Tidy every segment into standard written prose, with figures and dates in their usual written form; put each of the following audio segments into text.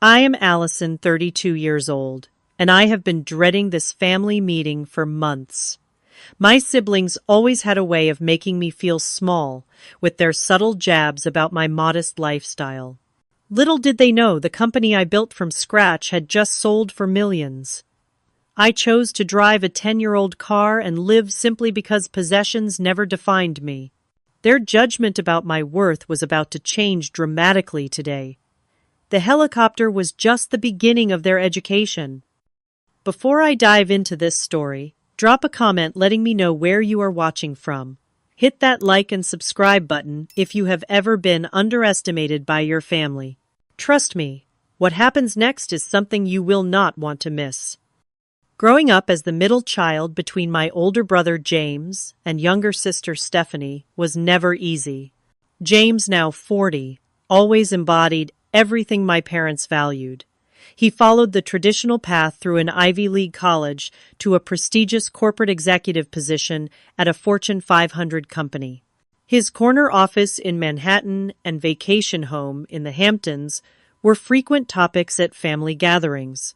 I am Allison, 32 years old, and I have been dreading this family meeting for months. My siblings always had a way of making me feel small with their subtle jabs about my modest lifestyle. Little did they know the company I built from scratch had just sold for millions. I chose to drive a 10-year-old car and live simply because possessions never defined me. Their judgment about my worth was about to change dramatically today. The helicopter was just the beginning of their education. Before I dive into this story, drop a comment letting me know where you are watching from. Hit that like and subscribe button if you have ever been underestimated by your family. Trust me, what happens next is something you will not want to miss. Growing up as the middle child between my older brother James and younger sister Stephanie was never easy. James, now 40, always embodied everything my parents valued. He followed the traditional path through an Ivy League college to a prestigious corporate executive position at a Fortune 500 company. His corner office in Manhattan and vacation home in the Hamptons were frequent topics at family gatherings.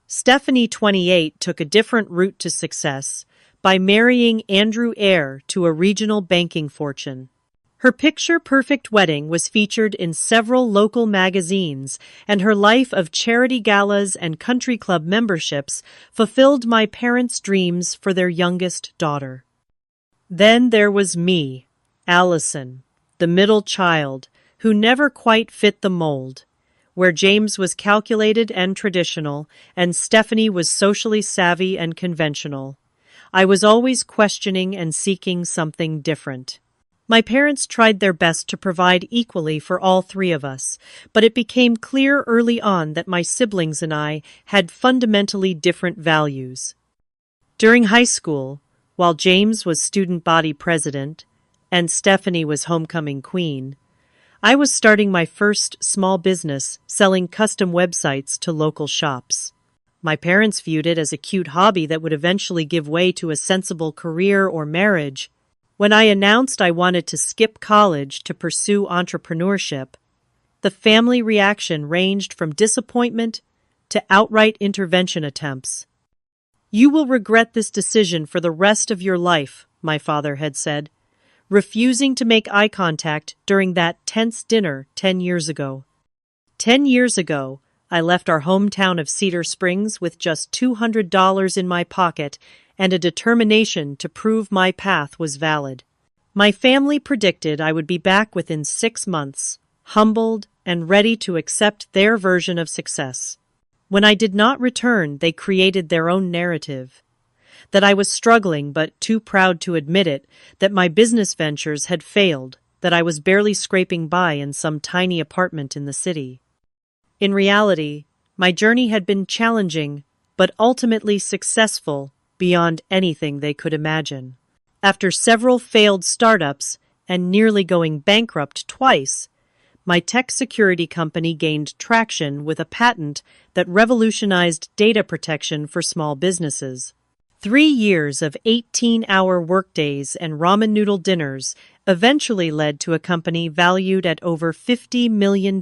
Stephanie, 28, took a different route to success by marrying Andrew Eyre to a regional banking fortune. Her picture-perfect wedding was featured in several local magazines, and her life of charity galas and country club memberships fulfilled my parents' dreams for their youngest daughter. Then there was me, Allison, the middle child, who never quite fit the mold, where James was calculated and traditional, and Stephanie was socially savvy and conventional. I was always questioning and seeking something different. My parents tried their best to provide equally for all three of us, but it became clear early on that my siblings and I had fundamentally different values. During high school, while James was student body president and Stephanie was homecoming queen, I was starting my first small business selling custom websites to local shops. My parents viewed it as a cute hobby that would eventually give way to a sensible career or marriage. When I announced I wanted to skip college to pursue entrepreneurship, the family reaction ranged from disappointment to outright intervention attempts. "You will regret this decision for the rest of your life," my father had said, refusing to make eye contact during that tense dinner 10 years ago. 10 years ago, I left our hometown of Cedar Springs with just $200 in my pocket and a determination to prove my path was valid. My family predicted I would be back within 6 months, humbled and ready to accept their version of success. When I did not return, they created their own narrative. That I was struggling but too proud to admit it, that my business ventures had failed, that I was barely scraping by in some tiny apartment in the city. In reality, my journey had been challenging, but ultimately successful beyond anything they could imagine. After several failed startups and nearly going bankrupt twice, my tech security company gained traction with a patent that revolutionized data protection for small businesses. 3 years of 18-hour workdays and ramen noodle dinners eventually led to a company valued at over $50 million.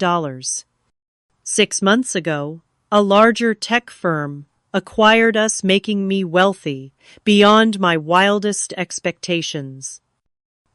6 months ago, a larger tech firm acquired us, making me wealthy beyond my wildest expectations.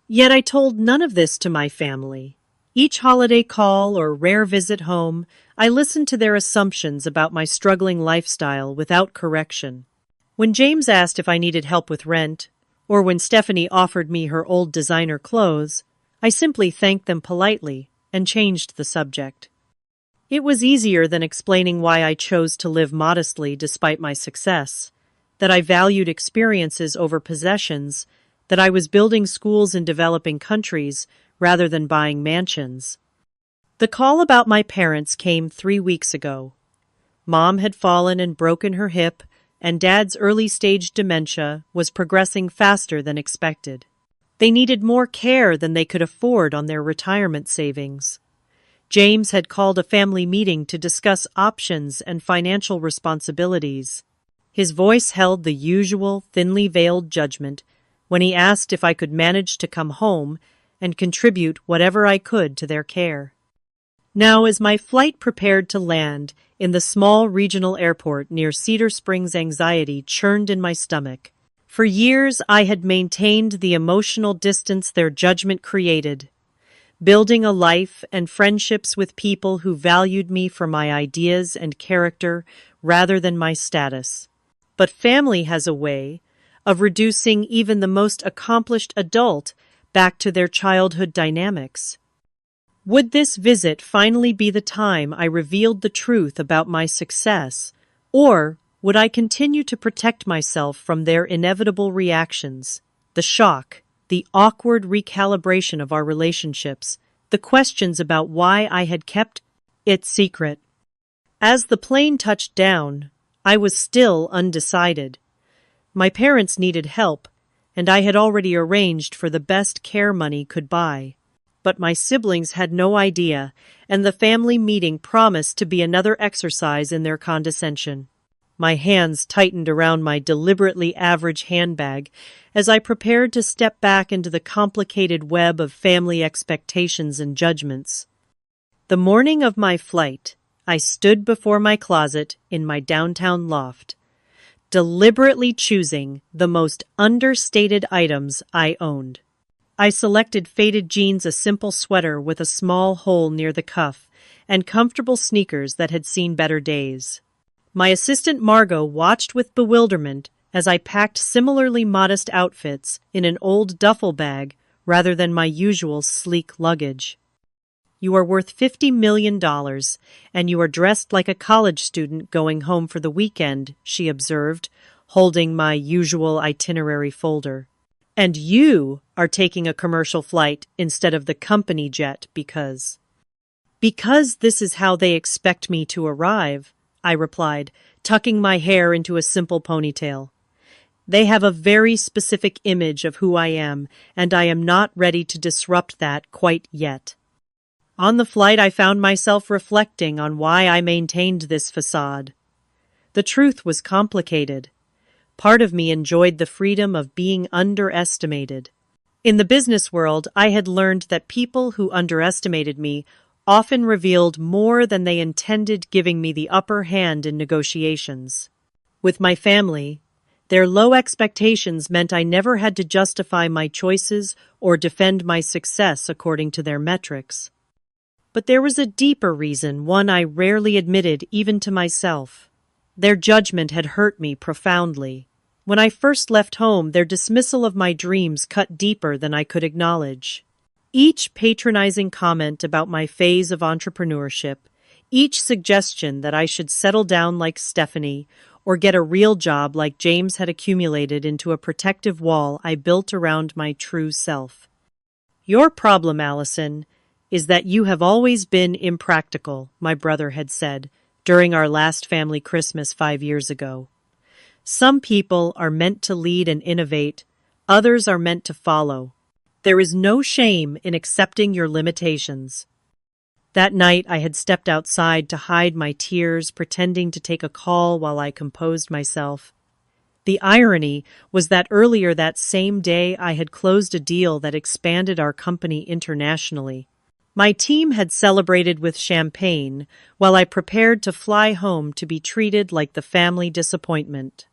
Yet I told none of this to my family. Each holiday call or rare visit home, I listened to their assumptions about my struggling lifestyle without correction. When James asked if I needed help with rent, or when Stephanie offered me her old designer clothes, I simply thanked them politely and changed the subject. It was easier than explaining why I chose to live modestly despite my success, that I valued experiences over possessions, that I was building schools in developing countries rather than buying mansions. The call about my parents came 3 weeks ago. Mom had fallen and broken her hip, and Dad's early-stage dementia was progressing faster than expected. They needed more care than they could afford on their retirement savings. James had called a family meeting to discuss options and financial responsibilities. His voice held the usual thinly veiled judgment when he asked if I could manage to come home and contribute whatever I could to their care. Now, as my flight prepared to land in the small regional airport near Cedar Springs, anxiety churned in my stomach. For years, I had maintained the emotional distance their judgment created, building a life and friendships with people who valued me for my ideas and character rather than my status. But family has a way of reducing even the most accomplished adult back to their childhood dynamics. Would this visit finally be the time I revealed the truth about my success, or would I continue to protect myself from their inevitable reactions, the shock, the awkward recalibration of our relationships, the questions about why I had kept it secret? As the plane touched down, I was still undecided. My parents needed help, and I had already arranged for the best care money could buy. But my siblings had no idea, and the family meeting promised to be another exercise in their condescension. My hands tightened around my deliberately average handbag as I prepared to step back into the complicated web of family expectations and judgments. The morning of my flight, I stood before my closet in my downtown loft, deliberately choosing the most understated items I owned. I selected faded jeans, a simple sweater with a small hole near the cuff, and comfortable sneakers that had seen better days. My assistant Margot watched with bewilderment as I packed similarly modest outfits in an old duffel bag rather than my usual sleek luggage. "You are worth $50 million, and you are dressed like a college student going home for the weekend," she observed, holding my usual itinerary folder. "And you are taking a commercial flight instead of the company jet because—" "Because this is how they expect me to arrive," I replied, tucking my hair into a simple ponytail. "They have a very specific image of who I am, and I am not ready to disrupt that quite yet." On the flight, I found myself reflecting on why I maintained this facade. The truth was complicated. Part of me enjoyed the freedom of being underestimated. In the business world, I had learned that people who underestimated me often revealed more than they intended, giving me the upper hand in negotiations. With my family, their low expectations meant I never had to justify my choices or defend my success according to their metrics. But there was a deeper reason, one I rarely admitted even to myself. Their judgment had hurt me profoundly. When I first left home, their dismissal of my dreams cut deeper than I could acknowledge. Each patronizing comment about my phase of entrepreneurship, each suggestion that I should settle down like Stephanie or get a real job like James had accumulated into a protective wall I built around my true self. "Your problem, Allison, is that you have always been impractical," my brother had said during our last family Christmas 5 years ago. "Some people are meant to lead and innovate, others are meant to follow. There is no shame in accepting your limitations." That night, I had stepped outside to hide my tears, pretending to take a call while I composed myself. The irony was that earlier that same day, I had closed a deal that expanded our company internationally. My team had celebrated with champagne while I prepared to fly home to be treated like the family disappointment.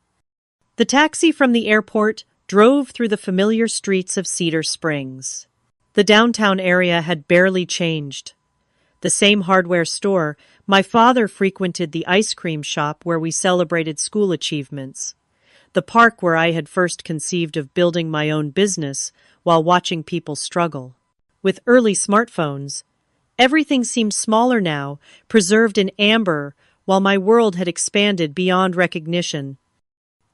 The taxi from the airport drove through the familiar streets of Cedar Springs. The downtown area had barely changed. The same hardware store, my father frequented the ice cream shop where we celebrated school achievements, the park where I had first conceived of building my own business while watching people struggle. With early smartphones, everything seemed smaller now, preserved in amber, while my world had expanded beyond recognition.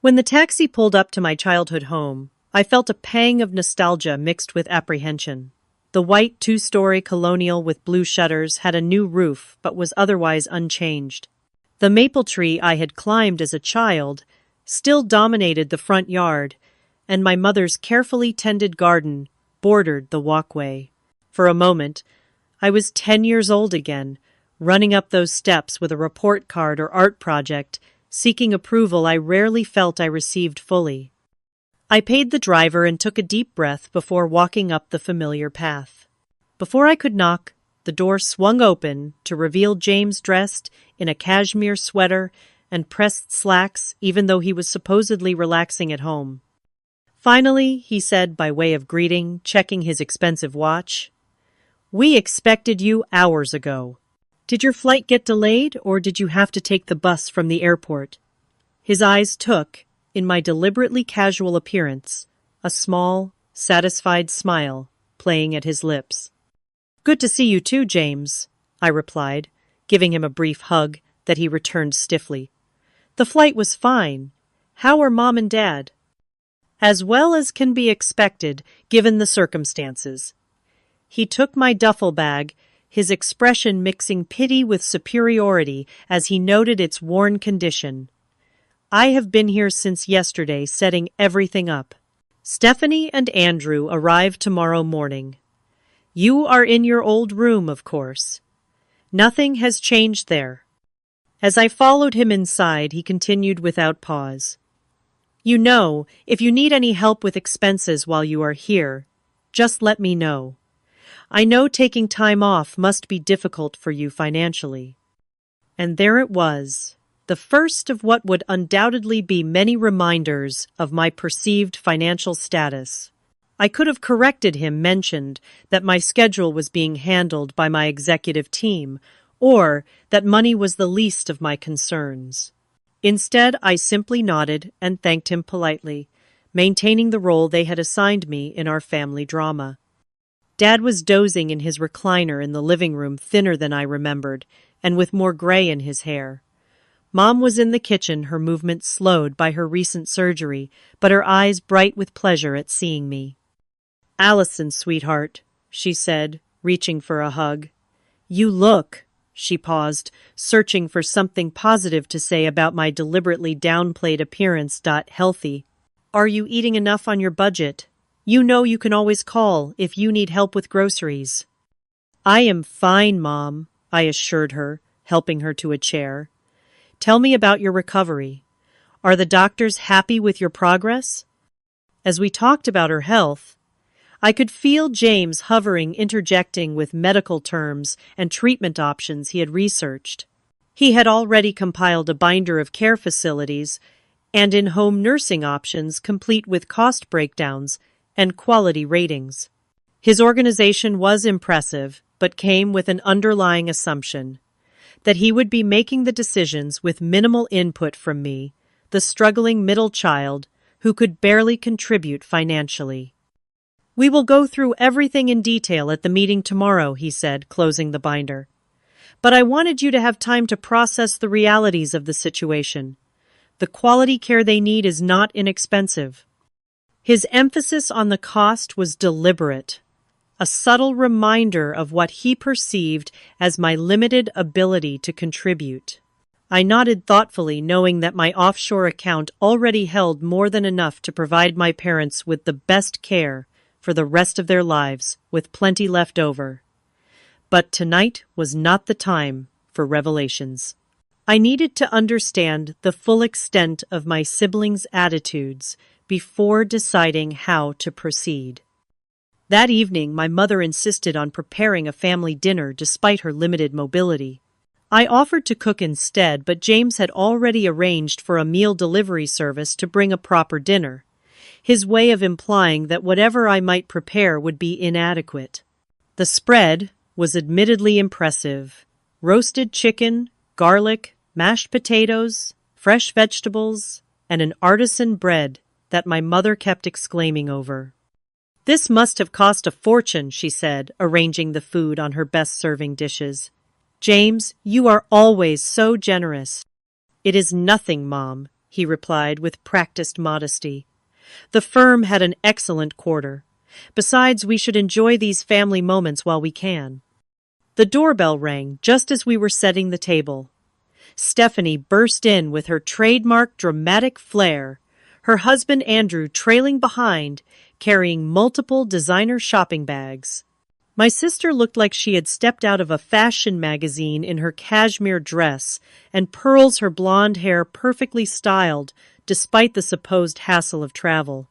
When the taxi pulled up to my childhood home, I felt a pang of nostalgia mixed with apprehension. The white two-story colonial with blue shutters had a new roof but was otherwise unchanged. The maple tree I had climbed as a child still dominated the front yard, and my mother's carefully tended garden bordered the walkway. For a moment, I was 10 years old again, running up those steps with a report card or art project, seeking approval I rarely felt I received fully. I paid the driver and took a deep breath before walking up the familiar path. Before I could knock, the door swung open to reveal James dressed in a cashmere sweater and pressed slacks, even though he was supposedly relaxing at home. "Finally," he said by way of greeting, checking his expensive watch. "We expected you hours ago. Did your flight get delayed, or did you have to take the bus from the airport?" His eyes took, in my deliberately casual appearance, a small, satisfied smile playing at his lips. "Good to see you too, James," I replied, giving him a brief hug that he returned stiffly. "The flight was fine. How are Mom and Dad?" "As well as can be expected, given the circumstances." He took my duffel bag, his expression mixing pity with superiority as he noted its worn condition. "I have been here since yesterday setting everything up. Stephanie and Andrew arrive tomorrow morning. You are in your old room, of course. Nothing has changed there." As I followed him inside, he continued without pause. "You know, if you need any help with expenses while you are here, just let me know. I know taking time off must be difficult for you financially." And there it was, the first of what would undoubtedly be many reminders of my perceived financial status. I could have corrected him, mentioned that my schedule was being handled by my executive team, or that money was the least of my concerns. Instead, I simply nodded and thanked him politely, maintaining the role they had assigned me in our family drama. Dad was dozing in his recliner in the living room, thinner than I remembered, and with more gray in his hair. Mom was in the kitchen, her movement slowed by her recent surgery, but her eyes bright with pleasure at seeing me. "Allison, sweetheart," she said, reaching for a hug. "You look—" She paused, searching for something positive to say about my deliberately downplayed appearance. "Healthy. Are you eating enough on your budget? You know you can always call if you need help with groceries." "I am fine, Mom," I assured her, helping her to a chair. "Tell me about your recovery. Are the doctors happy with your progress?" As we talked about her health, I could feel James hovering, interjecting with medical terms and treatment options he had researched. He had already compiled a binder of care facilities and in-home nursing options, complete with cost breakdowns and quality ratings. His organization was impressive, but came with an underlying assumption that he would be making the decisions with minimal input from me, the struggling middle child who could barely contribute financially. "We will go through everything in detail at the meeting tomorrow," he said, closing the binder. "But I wanted you to have time to process the realities of the situation. The quality care they need is not inexpensive." His emphasis on the cost was deliberate, a subtle reminder of what he perceived as my limited ability to contribute. I nodded thoughtfully, knowing that my offshore account already held more than enough to provide my parents with the best care for the rest of their lives, with plenty left over. But tonight was not the time for revelations. I needed to understand the full extent of my siblings' attitudes before deciding how to proceed. That evening, my mother insisted on preparing a family dinner despite her limited mobility. I offered to cook instead, but James had already arranged for a meal delivery service to bring a proper dinner, his way of implying that whatever I might prepare would be inadequate. The spread was admittedly impressive: roasted chicken, garlic, mashed potatoes, fresh vegetables, and an artisan bread that my mother kept exclaiming over. "This must have cost a fortune," she said, arranging the food on her best-serving dishes. "James, you are always so generous." "It is nothing, Mom," he replied with practiced modesty. "The firm had an excellent quarter. Besides, we should enjoy these family moments while we can." The doorbell rang just as we were setting the table. Stephanie burst in with her trademark dramatic flair, her husband Andrew trailing behind, carrying multiple designer shopping bags. My sister looked like she had stepped out of a fashion magazine in her cashmere dress and pearls, her blonde hair perfectly styled despite the supposed hassle of travel.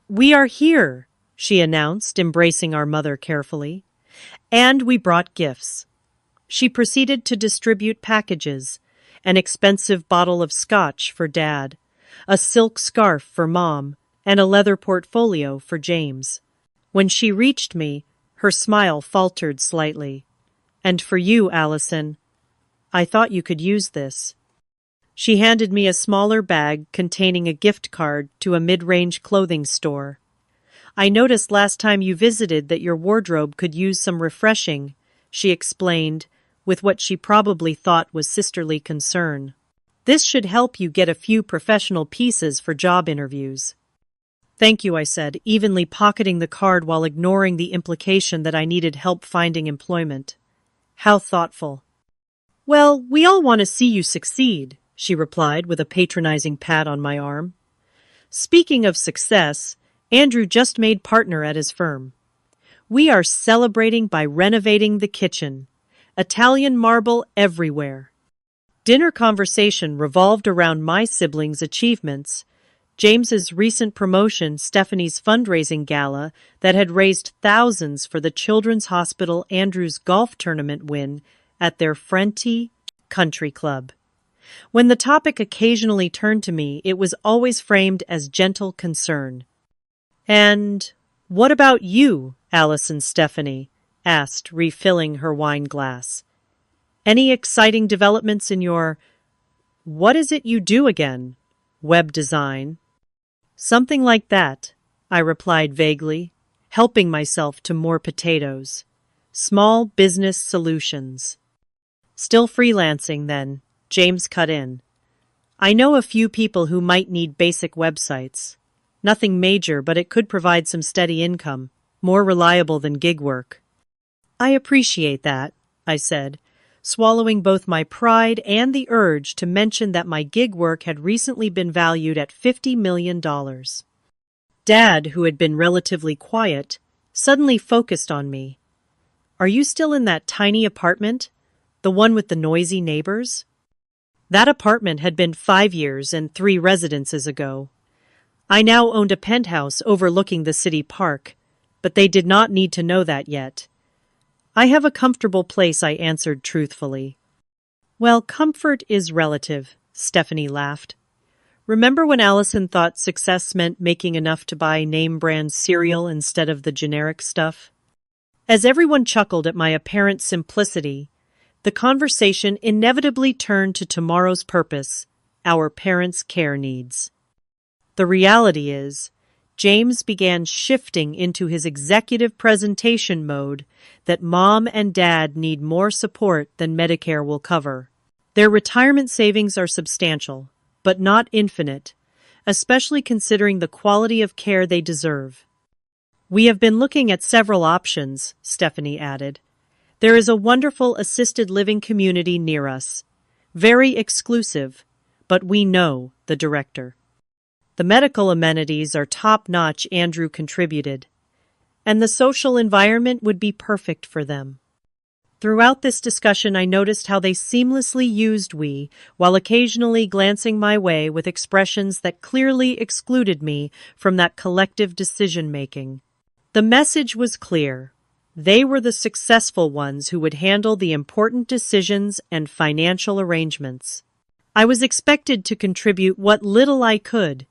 "We are here," she announced, embracing our mother carefully. And we brought gifts. She proceeded to distribute packages: an expensive bottle of scotch for Dad, a silk scarf for Mom, and a leather portfolio for James. When she reached me, her smile faltered slightly. "And for you, Allison, I thought you could use this." She handed me a smaller bag containing a gift card to a mid-range clothing store. "I noticed last time you visited that your wardrobe could use some refreshing," she explained, with what she probably thought was sisterly concern. "This should help you get a few professional pieces for job interviews." "Thank you," I said, evenly pocketing the card while ignoring the implication that I needed help finding employment. "How thoughtful." "Well, we all want to see you succeed," she replied with a patronizing pat on my arm. "Speaking of success, Andrew just made partner at his firm. We are celebrating by renovating the kitchen. Italian marble everywhere." Dinner conversation revolved around my siblings' achievements: James's recent promotion, Stephanie's fundraising gala that had raised thousands for the Children's Hospital, Andrew's golf tournament win at their Frenti Country Club. When the topic occasionally turned to me, it was always framed as gentle concern. "And what about you, Allison?" Stephanie asked, refilling her wine glass. "Any exciting developments in your— what is it you do again? Web design?" "Something like that," I replied vaguely, helping myself to more potatoes. "Small business solutions." "Still freelancing, then?" James cut in. "I know a few people who might need basic websites. Nothing major, but it could provide some steady income, more reliable than gig work." "I appreciate that," I said, swallowing both my pride and the urge to mention that my gig work had recently been valued at $50 million. Dad, who had been relatively quiet, suddenly focused on me. "Are you still in that tiny apartment? The one with the noisy neighbors?" That apartment had been 5 years and 3 residences ago. I now owned a penthouse overlooking the city park, but they did not need to know that yet. "I have a comfortable place," I answered truthfully. "Well, comfort is relative," Stephanie laughed. "Remember when Allison thought success meant making enough to buy name-brand cereal instead of the generic stuff?" As everyone chuckled at my apparent simplicity, the conversation inevitably turned to tomorrow's purpose: our parents' care needs. The reality is, James began shifting into his executive presentation mode that Mom and Dad need more support than Medicare will cover. Their retirement savings are substantial, but not infinite, especially considering the quality of care they deserve. "We have been looking at several options," Stephanie added. "There is a wonderful assisted living community near us. Very exclusive, but we know the director. The medical amenities are top-notch," Andrew contributed, "and the social environment would be perfect for them." Throughout this discussion, I noticed how they seamlessly used "we," while occasionally glancing my way with expressions that clearly excluded me from that collective decision-making. The message was clear. They were the successful ones who would handle the important decisions and financial arrangements. I was expected to contribute what little I could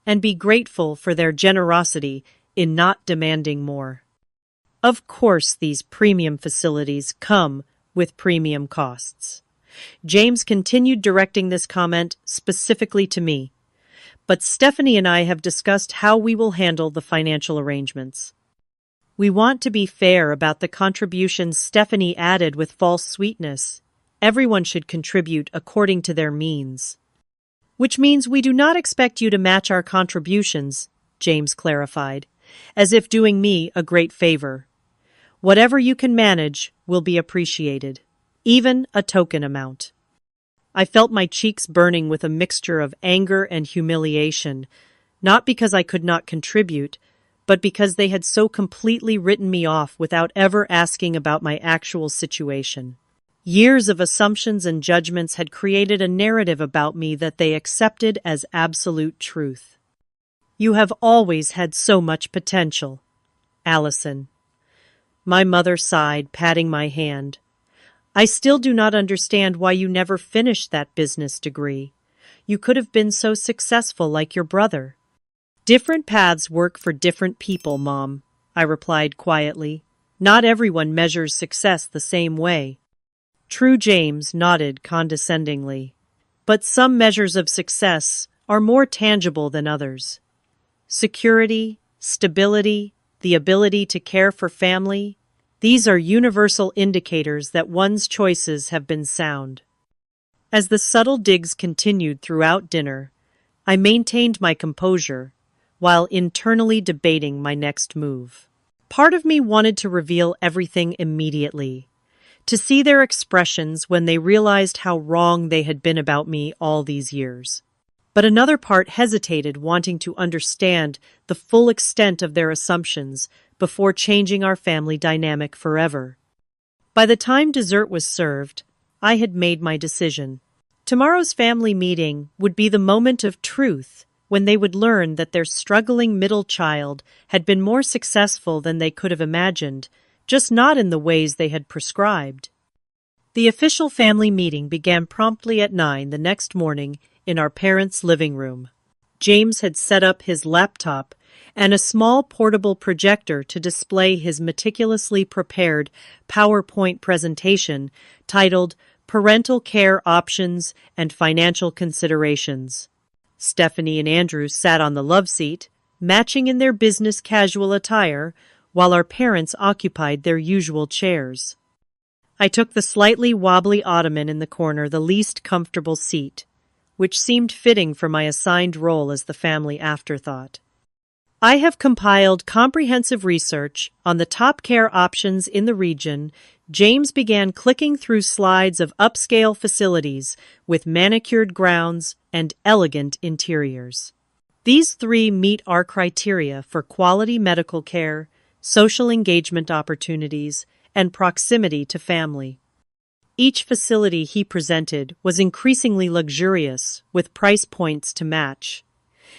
and be grateful for their generosity in not demanding more. Of course, these premium facilities come with premium costs. James continued directing this comment specifically to me, but Stephanie and I have discussed how we will handle the financial arrangements. "We want to be fair about the contributions," Stephanie added with false sweetness. "Everyone should contribute according to their means." "Which means we do not expect you to match our contributions," James clarified, as if doing me a great favor. "Whatever you can manage will be appreciated, even a token amount." I felt my cheeks burning with a mixture of anger and humiliation, not because I could not contribute, but because they had so completely written me off without ever asking about my actual situation. Years of assumptions and judgments had created a narrative about me that they accepted as absolute truth. "You have always had so much potential, Allison." My mother sighed, patting my hand. I still do not understand why you never finished that business degree. You could have been so successful like your brother. Different paths work for different people, Mom, I replied quietly. Not everyone measures success the same way. True, James nodded condescendingly. But some measures of success are more tangible than others. Security, stability, the ability to care for family, these are universal indicators that one's choices have been sound. As the subtle digs continued throughout dinner, I maintained my composure while internally debating my next move. Part of me wanted to reveal everything immediately, to see their expressions when they realized how wrong they had been about me all these years. But another part hesitated, wanting to understand the full extent of their assumptions before changing our family dynamic forever. By the time dessert was served, I had made my decision. Tomorrow's family meeting would be the moment of truth, when they would learn that their struggling middle child had been more successful than they could have imagined, just not in the ways they had prescribed. The official family meeting began promptly at 9 the next morning in our parents' living room. James had set up his laptop and a small portable projector to display his meticulously prepared PowerPoint presentation titled Parental Care Options and Financial Considerations. Stephanie and Andrew sat on the love seat, matching in their business casual attire, while our parents occupied their usual chairs. I took the slightly wobbly ottoman in the corner, the least comfortable seat, which seemed fitting for my assigned role as the family afterthought. I have compiled comprehensive research on the top care options in the region. James began clicking through slides of upscale facilities with manicured grounds and elegant interiors. These three meet our criteria for quality medical care, social engagement opportunities, and proximity to family. Each facility he presented was increasingly luxurious, with price points to match.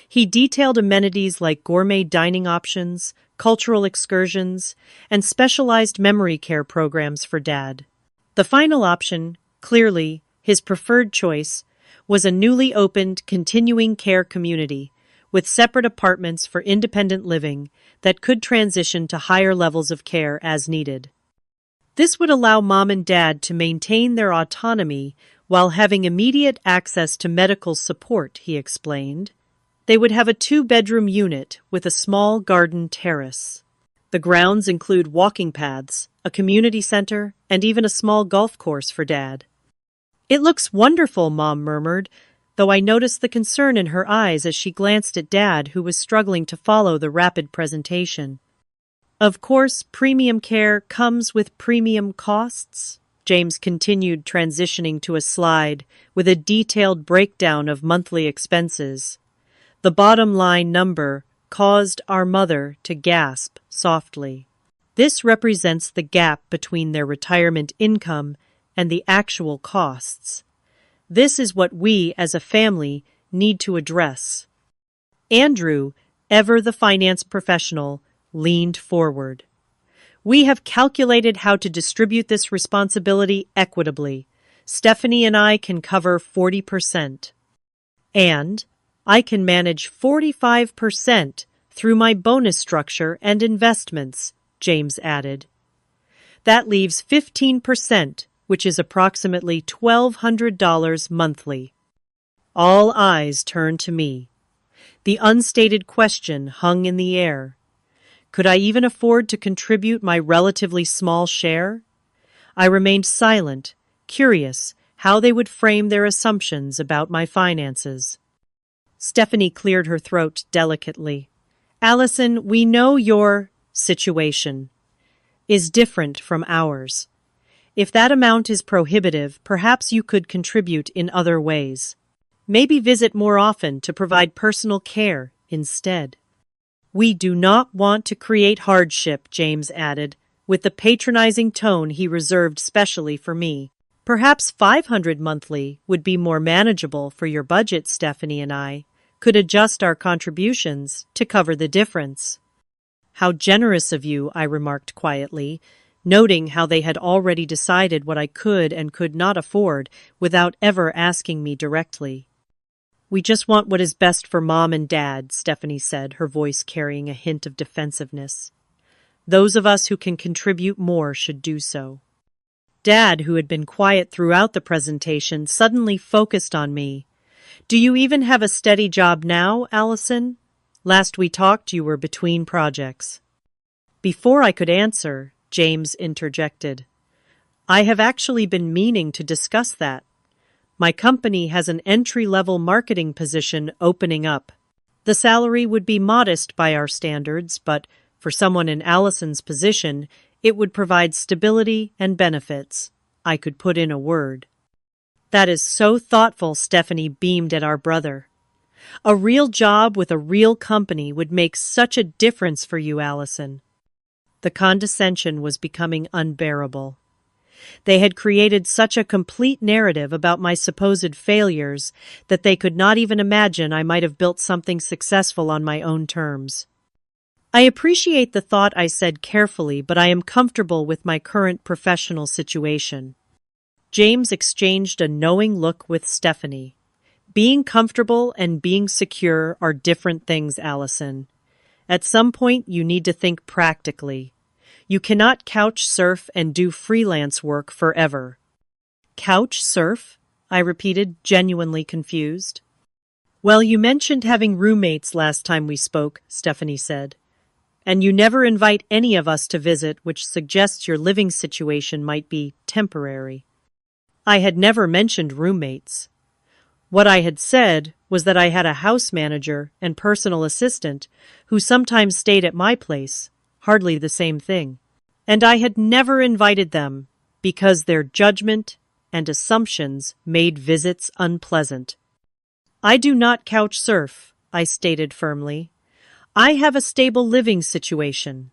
He detailed amenities like gourmet dining options, cultural excursions, and specialized memory care programs for Dad. The final option, clearly his preferred choice, was a newly opened continuing care community with separate apartments for independent living that could transition to higher levels of care as needed. This would allow Mom and Dad to maintain their autonomy while having immediate access to medical support, he explained. They would have a 2-bedroom unit with a small garden terrace. The grounds include walking paths, a community center, and even a small golf course for Dad. It looks wonderful, Mom murmured, though I noticed the concern in her eyes as she glanced at Dad, who was struggling to follow the rapid presentation. Of course, premium care comes with premium costs, James continued, transitioning to a slide with a detailed breakdown of monthly expenses. The bottom line number caused our mother to gasp softly. This represents the gap between their retirement income and the actual costs. This is what we as a family need to address. Andrew, ever the finance professional, leaned forward. We have calculated how to distribute this responsibility equitably. Stephanie and I can cover 40%. And I can manage 45% through my bonus structure and investments, James added. That leaves 15%, which is approximately $1,200 monthly. All eyes turned to me. The unstated question hung in the air. Could I even afford to contribute my relatively small share? I remained silent, curious how they would frame their assumptions about my finances. Stephanie cleared her throat delicately. Allison, we know your situation is different from ours. If that amount is prohibitive, perhaps you could contribute in other ways. Maybe visit more often to provide personal care instead. We do not want to create hardship, James added, with the patronizing tone he reserved specially for me. Perhaps $500 monthly would be more manageable for your budget. Stephanie and I could adjust our contributions to cover the difference. How generous of you, I remarked quietly, noting how they had already decided what I could and could not afford without ever asking me directly. "We just want what is best for Mom and Dad," Stephanie said, her voice carrying a hint of defensiveness. "Those of us who can contribute more should do so." Dad, who had been quiet throughout the presentation, suddenly focused on me. "Do you even have a steady job now, Allison? Last we talked, you were between projects." Before I could answer, James interjected. "I have actually been meaning to discuss that. My company has an entry-level marketing position opening up. The salary would be modest by our standards, but for someone in Allison's position, it would provide stability and benefits." I could put in a word. "That is so thoughtful," Stephanie beamed at our brother. "A real job with a real company would make such a difference for you, Allison." The condescension was becoming unbearable. They had created such a complete narrative about my supposed failures that they could not even imagine I might have built something successful on my own terms. "I appreciate the thought," I said carefully, "but I am comfortable with my current professional situation." James exchanged a knowing look with Stephanie. "Being comfortable and being secure are different things, Allison. At some point, you need to think practically. You cannot couch surf and do freelance work forever." "Couch surf?" I repeated, genuinely confused. "Well, you mentioned having roommates last time we spoke," Stephanie said. "And you never invite any of us to visit, which suggests your living situation might be temporary." I had never mentioned roommates. What I had said was that I had a house manager and personal assistant who sometimes stayed at my place, hardly the same thing. And I had never invited them because their judgment and assumptions made visits unpleasant. "I do not couch surf," I stated firmly. "I have a stable living situation."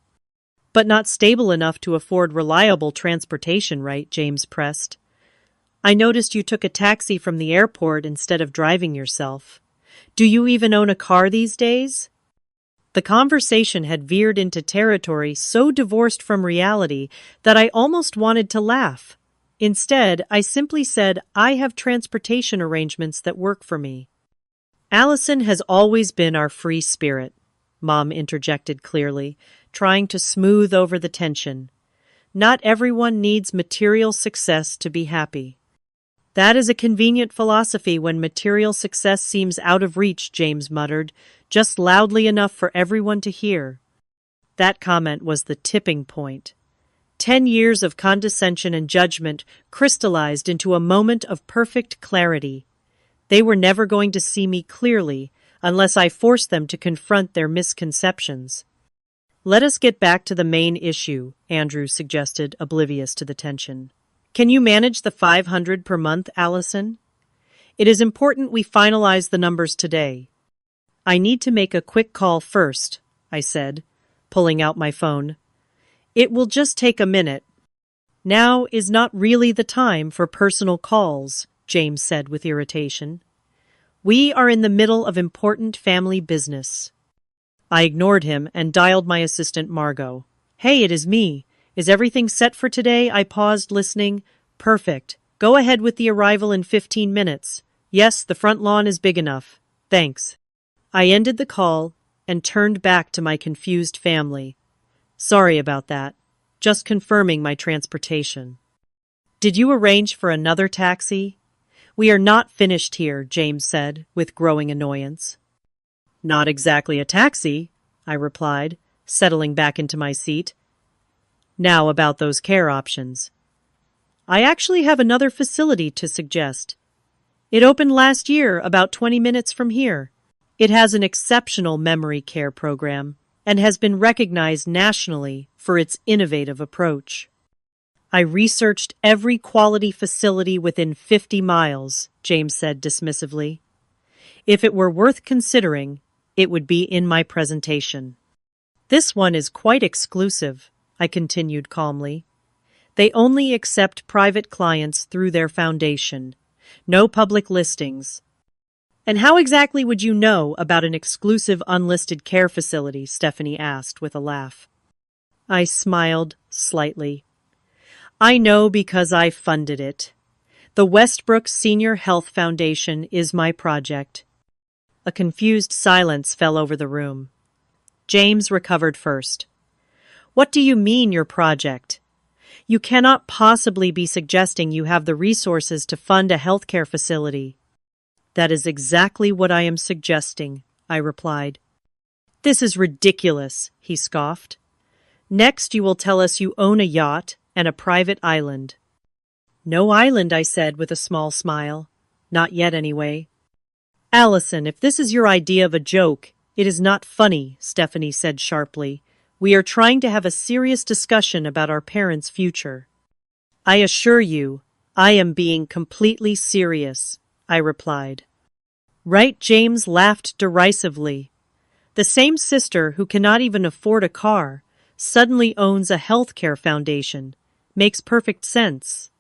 "But not stable enough to afford reliable transportation, right?" James pressed. "I noticed you took a taxi from the airport instead of driving yourself. Do you even own a car these days?" The conversation had veered into territory so divorced from reality that I almost wanted to laugh. Instead, I simply said, "I have transportation arrangements that work for me." "Allison has always been our free spirit," Mom interjected clearly, trying to smooth over the tension. "Not everyone needs material success to be happy." "That is a convenient philosophy when material success seems out of reach," James muttered, just loudly enough for everyone to hear. That comment was the tipping point. 10 years of condescension and judgment crystallized into a moment of perfect clarity. They were never going to see me clearly unless I forced them to confront their misconceptions. "Let us get back to the main issue," Andrew suggested, oblivious to the tension. "Can you manage the 500 per month, Allison? It is important we finalize the numbers today." "I need to make a quick call first," I said, pulling out my phone. "It will just take a minute." "Now is not really the time for personal calls," James said with irritation. "We are in the middle of important family business." I ignored him and dialed my assistant Margot. "Hey, it is me. Is everything set for today?" I paused, listening. "Perfect. Go ahead with the arrival in 15 minutes. Yes, the front lawn is big enough. Thanks." I ended the call and turned back to my confused family. "Sorry about that. Just confirming my transportation." "Did you arrange for another taxi?" "We are not finished here," James said, with growing annoyance. "Not exactly a taxi," I replied, settling back into my seat. "Now about those care options. I actually have another facility to suggest. It opened last year, about 20 minutes from here. It has an exceptional memory care program and has been recognized nationally for its innovative approach." "I researched every quality facility within 50 miles, James said dismissively. "If it were worth considering, it would be in my presentation." "This one is quite exclusive," I continued calmly. "They only accept private clients through their foundation. No public listings." "And how exactly would you know about an exclusive unlisted care facility?" Stephanie asked with a laugh. I smiled slightly. I know because I funded it. The Westbrook Senior Health Foundation is my project. A confused silence fell over the room. James recovered first. What do you mean, your project? You cannot possibly be suggesting you have the resources to fund a healthcare facility. That is exactly what I am suggesting, I replied. This is ridiculous, he scoffed. Next, you will tell us you own a yacht and a private island. No island, I said with a small smile. Not yet, anyway. Allison, if this is your idea of a joke, it is not funny, Stephanie said sharply. We are trying to have a serious discussion about our parents' future. I assure you, I am being completely serious, I replied. Right, James laughed derisively. The same sister who cannot even afford a car suddenly owns a healthcare foundation. Makes perfect sense.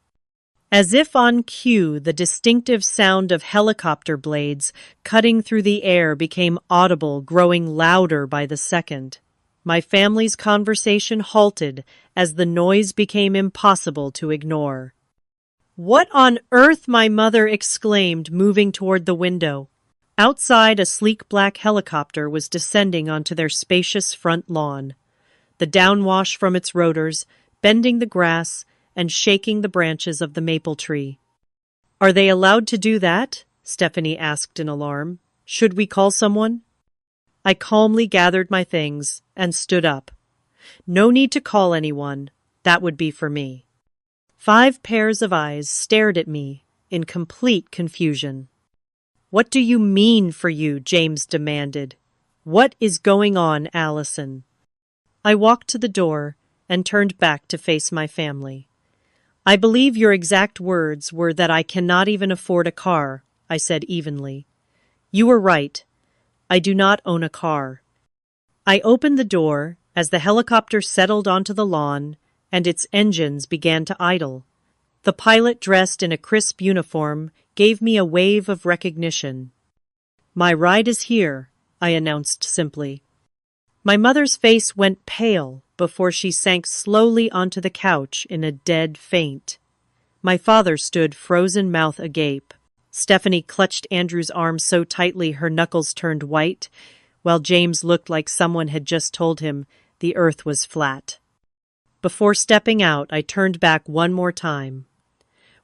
As if on cue, the distinctive sound of helicopter blades cutting through the air became audible, growing louder by the second. My family's conversation halted as the noise became impossible to ignore. What on earth? My mother exclaimed, moving toward the window. Outside, a sleek black helicopter was descending onto their spacious front lawn. The downwash from its rotors, bending the grass and shaking the branches of the maple tree. Are they allowed to do that? Stephanie asked in alarm. Should we call someone? I calmly gathered my things and stood up. No need to call anyone. That would be for me. 5 pairs of eyes stared at me in complete confusion. What do you mean for you? James demanded. What is going on, Allison? I walked to the door and turned back to face my family. I believe your exact words were that I cannot even afford a car, I said evenly. You were right. I do not own a car. I opened the door as the helicopter settled onto the lawn and its engines began to idle. The pilot, dressed in a crisp uniform, gave me a wave of recognition. My ride is here, I announced simply. My mother's face went pale before she sank slowly onto the couch in a dead faint. My father stood, frozen mouth agape. Stephanie clutched Andrew's arm so tightly her knuckles turned white, while James looked like someone had just told him the earth was flat. Before stepping out, I turned back one more time.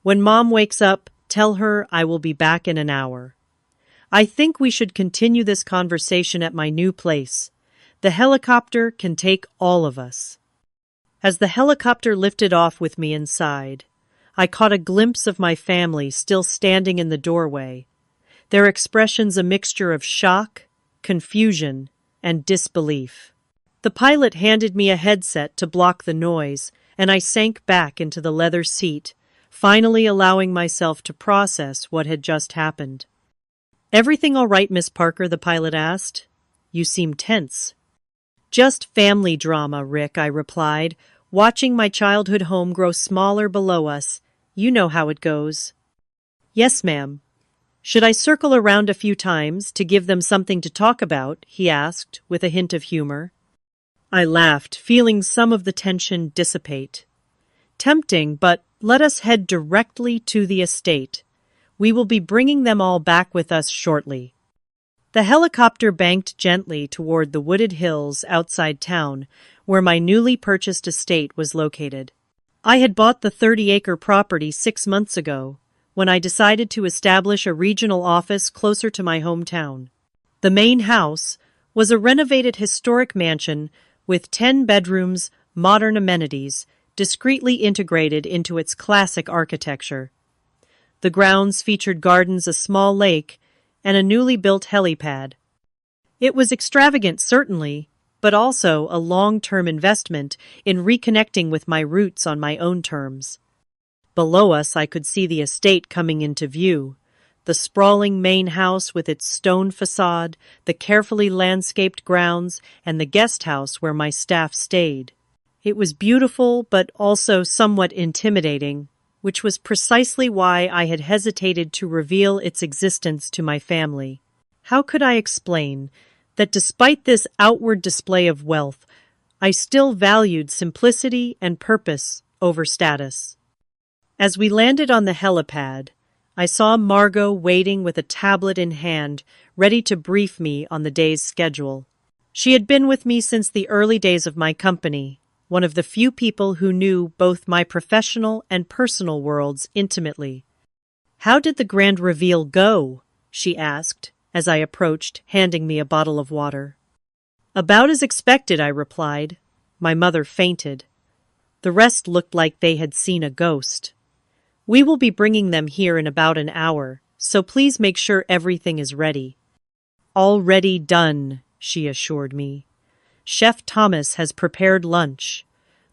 When Mom wakes up, tell her I will be back in an hour. I think we should continue this conversation at my new place. The helicopter can take all of us. As the helicopter lifted off with me inside, I caught a glimpse of my family still standing in the doorway, their expressions a mixture of shock, confusion, and disbelief. The pilot handed me a headset to block the noise, and I sank back into the leather seat, finally allowing myself to process what had just happened. Everything all right, Miss Parker? The pilot asked. You seem tense. Just family drama, Rick, I replied, watching my childhood home grow smaller below us. You know how it goes. Yes, ma'am. Should I circle around a few times to give them something to talk about? He asked, with a hint of humor. I laughed, feeling some of the tension dissipate. Tempting, but let us head directly to the estate. We will be bringing them all back with us shortly. The helicopter banked gently toward the wooded hills outside town, where my newly purchased estate was located. I had bought the 30-acre property 6 months ago, when I decided to establish a regional office closer to my hometown. The main house was a renovated historic mansion with 10 bedrooms, modern amenities, discreetly integrated into its classic architecture. The grounds featured gardens, a small lake, and a newly built helipad. It was extravagant, certainly, but also a long-term investment in reconnecting with my roots on my own terms. Below us, I could see the estate coming into view, the sprawling main house with its stone facade, the carefully landscaped grounds, and the guest house where my staff stayed. It was beautiful, but also somewhat intimidating, which was precisely why I had hesitated to reveal its existence to my family. How could I explain that despite this outward display of wealth, I still valued simplicity and purpose over status. As we landed on the helipad, I saw Margot waiting with a tablet in hand, ready to brief me on the day's schedule. She had been with me since the early days of my company, one of the few people who knew both my professional and personal worlds intimately. "How did the grand reveal go?" she asked, as I approached, handing me a bottle of water. "About as expected," I replied. My mother fainted. The rest looked like they had seen a ghost. "We will be bringing them here in about an hour, so please make sure everything is ready." "Already done," she assured me. "Chef Thomas has prepared lunch.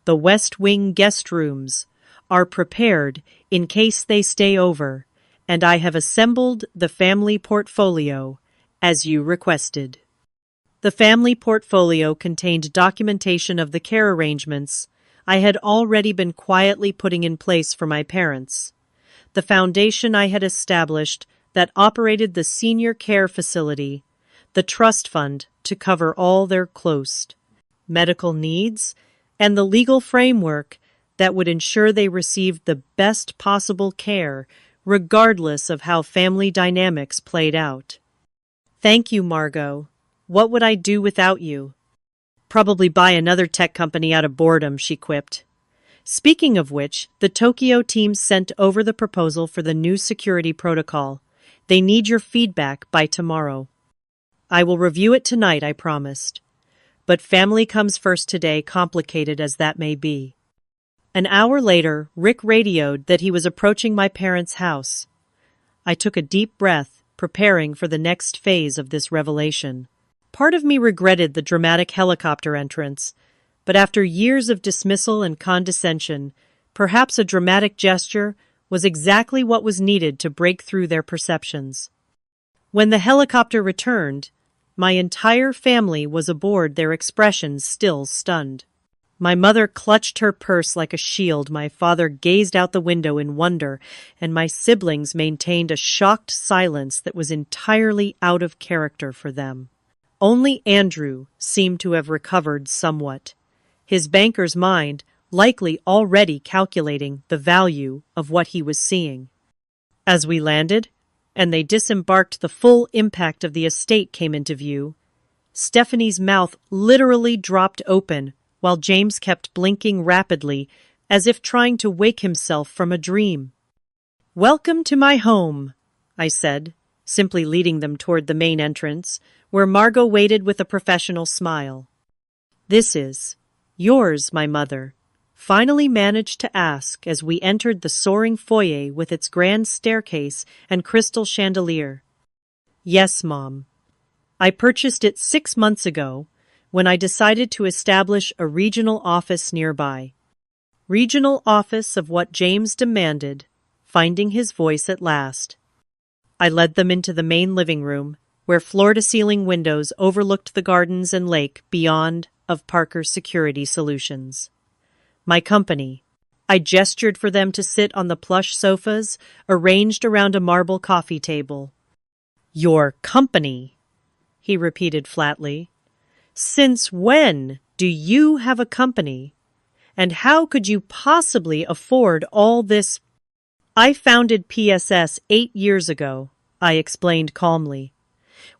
The West Wing guest rooms are prepared in case they stay over, and I have assembled the family portfolio, as you requested." The family portfolio contained documentation of the care arrangements I had already been quietly putting in place for my parents, the foundation I had established that operated the senior care facility, the trust fund to cover all their close medical needs, and the legal framework that would ensure they received the best possible care regardless of how family dynamics played out. "Thank you, Margot. What would I do without you?" "Probably buy another tech company out of boredom," she quipped. Speaking of which, the Tokyo team sent over the proposal for the new security protocol. They need your feedback by tomorrow. "I will review it tonight," I promised. But family comes first today, complicated as that may be. An hour later, Rick radioed that he was approaching my parents' house. I took a deep breath, preparing for the next phase of this revelation. Part of me regretted the dramatic helicopter entrance, but after years of dismissal and condescension, perhaps a dramatic gesture was exactly what was needed to break through their perceptions. When the helicopter returned, my entire family was aboard, their expressions still stunned. My mother clutched her purse like a shield, my father gazed out the window in wonder, and my siblings maintained a shocked silence that was entirely out of character for them. Only Andrew seemed to have recovered somewhat, his banker's mind likely already calculating the value of what he was seeing. As we landed, and they disembarked, the full impact of the estate came into view. Stephanie's mouth literally dropped open, while James kept blinking rapidly, as if trying to wake himself from a dream. "Welcome to my home," I said, simply leading them toward the main entrance, where Margot waited with a professional smile. "This is yours," my mother finally managed to ask as we entered the soaring foyer with its grand staircase and crystal chandelier. "Yes, Mom. I purchased it 6 months ago when I decided to establish a regional office nearby." Regional office of what James demanded, finding his voice at last. I led them into the main living room, where floor-to-ceiling windows overlooked the gardens and lake beyond of Parker Security Solutions. My company. I gestured for them to sit on the plush sofas arranged around a marble coffee table. "Your company," he repeated flatly. "Since when do you have a company? And how could you possibly afford all this?" "I founded PSS 8 years ago," I explained calmly.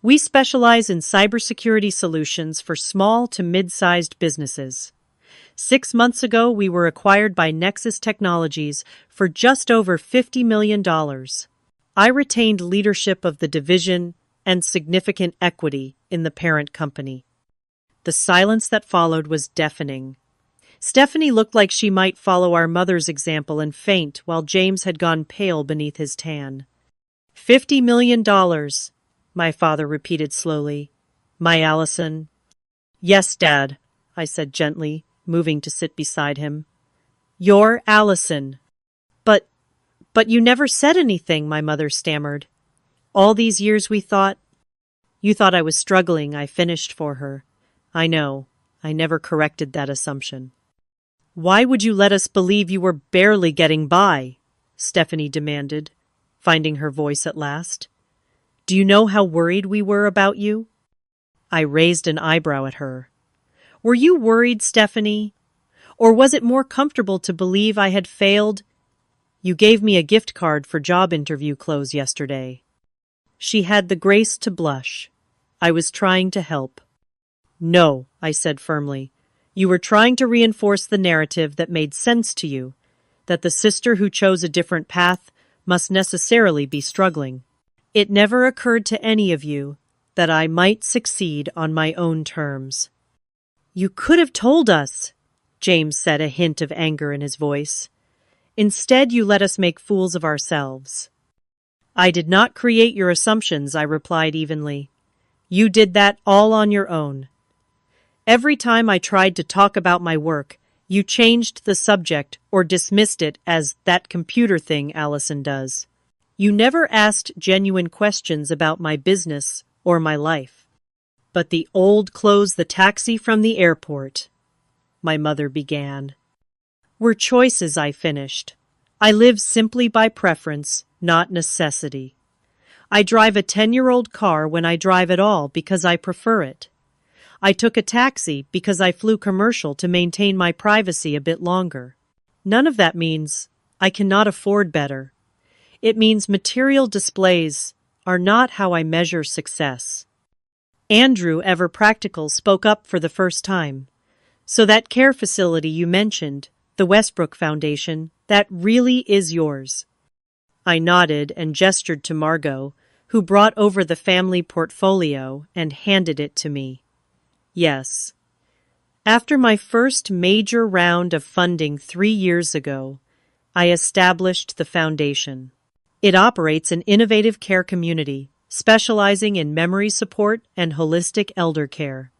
"We specialize in cybersecurity solutions for small to mid-sized businesses. 6 months ago, we were acquired by Nexus Technologies for just over $50 million. I retained leadership of the division and significant equity in the parent company." The silence that followed was deafening. Stephanie looked like she might follow our mother's example and faint, while James had gone pale beneath his tan. $50 million, my father repeated slowly. "My Allison." "Yes, Dad," I said gently, moving to sit beside him. "Your Allison." But you never said anything," my mother stammered. "All these years we thought—" "You thought I was struggling," I finished for her. "I know. I never corrected that assumption." "Why would you let us believe you were barely getting by?" Stephanie demanded, finding her voice at last. "Do you know how worried we were about you?" I raised an eyebrow at her. "Were you worried, Stephanie? Or was it more comfortable to believe I had failed? You gave me a gift card for job interview clothes yesterday. She had the grace to blush. I was trying to help. No, I said firmly. You were trying to reinforce the narrative that made sense to you, that the sister who chose a different path must necessarily be struggling. It never occurred to any of you that I might succeed on my own terms. You could have told us, James said, a hint of anger in his voice. Instead, you let us make fools of ourselves. I did not create your assumptions, I replied evenly. You did that all on your own. Every time I tried to talk about my work, you changed the subject or dismissed it as that computer thing Allison does. You never asked genuine questions about my business or my life. But the old clothes, the taxi from the airport, my mother began. Were choices, I finished. I live simply by preference, not necessity. I drive a 10-year-old car when I drive at all because I prefer it. I took a taxi because I flew commercial to maintain my privacy a bit longer. None of that means I cannot afford better. It means material displays are not how I measure success. Andrew, ever practical, spoke up for the first time. So that care facility you mentioned, the Westbrook Foundation, that really is yours. I nodded and gestured to Margot, who brought over the family portfolio and handed it to me. Yes. After my first major round of funding 3 years ago, I established the foundation. It operates an innovative care community, specializing in memory support and holistic elder care.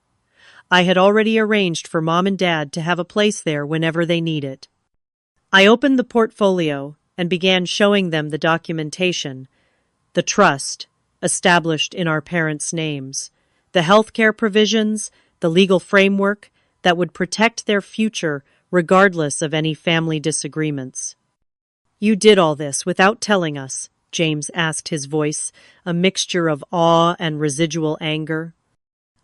I had already arranged for Mom and Dad to have a place there whenever they need it. I opened the portfolio and began showing them the documentation, the trust, established in our parents' names, the healthcare provisions, the legal framework that would protect their future regardless of any family disagreements. You did all this without telling us, James asked, his voice a mixture of awe and residual anger.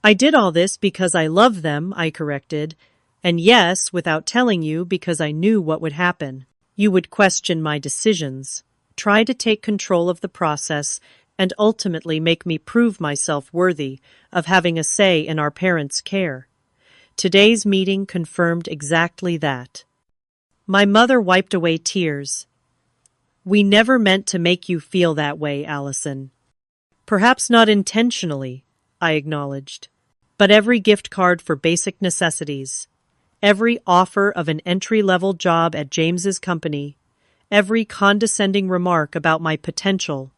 I did all this because I love them, I corrected, and yes, without telling you because I knew what would happen. You would question my decisions, try to take control of the process, and ultimately make me prove myself worthy of having a say in our parents' care. Today's meeting confirmed exactly that. My mother wiped away tears. We never meant to make you feel that way, Allison. Perhaps not intentionally, I acknowledged. But every gift card for basic necessities, every offer of an entry-level job at James's company, every condescending remark about my potential